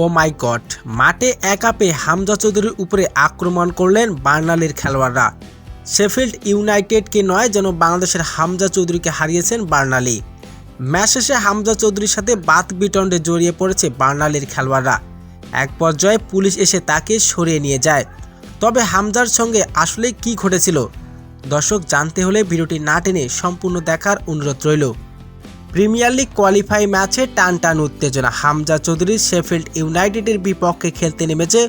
ও মাই god, মাঠে একা পেয়ে হামজা চৌধুরীর উপরে আক্রমণ করলেন বার্নালির খেলোয়াড়রা। শেফিল্ড ইউনাইটেডকে নয়, যেন বাংলাদেশের হামজা চৌধুরীকে হারিয়েছেন বার্নালি। ম্যাচ শেষে হামজা চৌধুরীর সাথে বাতবিতণ্ডে জড়িয়ে পড়েছে বার্নালির খেলোয়াড়রা। এক পর্যায়ে পুলিশ এসে তাকে সরিয়ে নিয়ে যায়। তবে হামজার সঙ্গে আসলে কি ঘটেছিল দর্শক, জানতে হলে ভিডিওটি না টেনে সম্পূর্ণ দেখার অনুরোধ রইল। প্রিমিয়ার লিগ কোয়ালিফাই ম্যাচে টান উত্তেজনা। হামজা চৌধুরী শেফিল্ড ইউনাইটেডের বিপক্ষে খেলতে নেমেছে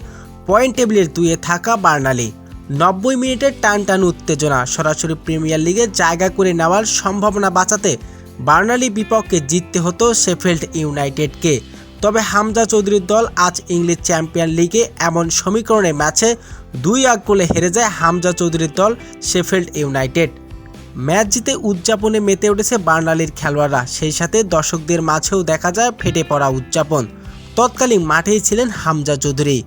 পয়েন্ট টেবিলের 2-এ থাকা বার্নালি। 90 মিনিটের টান উত্তেজনা। সরাসরি প্রিমিয়ার লিগে জায়গা করে নেওয়ার সম্ভাবনা বাঁচাতে বার্নালি বিপক্ষে জিততে হতো শেফিল্ড ইউনাইটেডকে। তবে হামজা চৌধুরীর দল আজ ইংলিশ চ্যাম্পিয়ন লিগে এমন সমীকরণে ম্যাচে 2-1 গোলে হেরে যায় হামজা চৌধুরীর দল শেফিল্ড ইউনাইটেড। ম্যাচ জিতে উদযাপনে মেতে উঠেছে বার্নালির খেলোয়াড়রা। সেই সাথে দর্শকদের মাঝেও দেখা যায় ফেটে পড়া উদযাপন। তৎকালীন মাঠেই ছিলেন হামজা চৌধুরী।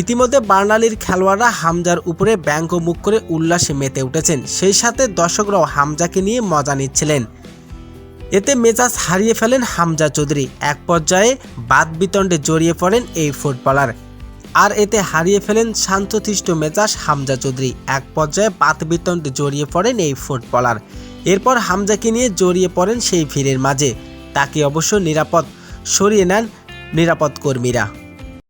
ইতিমধ্যে বার্নালির খেলোয়াড়রা হামজার উপরে ব্যঙ্গমুখ করে উল্লাসে মেতে উঠেছেন। সেই সাথে দর্শকরাও হামজাকে নিয়ে মজা নিচ্ছিলেন। এতে মেজাজ হারিয়ে ফেলেন হামজা চৌধুরী। এক পর্যায়ে বাতবিতণ্ডে জড়িয়ে পড়েন এই ফুটবলার। আর এতে হারিয়ে ফেলেন শান্তশিষ্ট মেজাজ হামজা চৌধুরী। এক পর্যায়ে বাতবিতণ্ডে জড়িয়ে পড়েন এই ফুটবলার। এরপর হামজাকে নিয়ে জড়িয়ে পড়েন সেই ভিড়ের মাঝে। তাকে অবশ্য সরিয়ে নেন নিরাপদ কর্মীরা।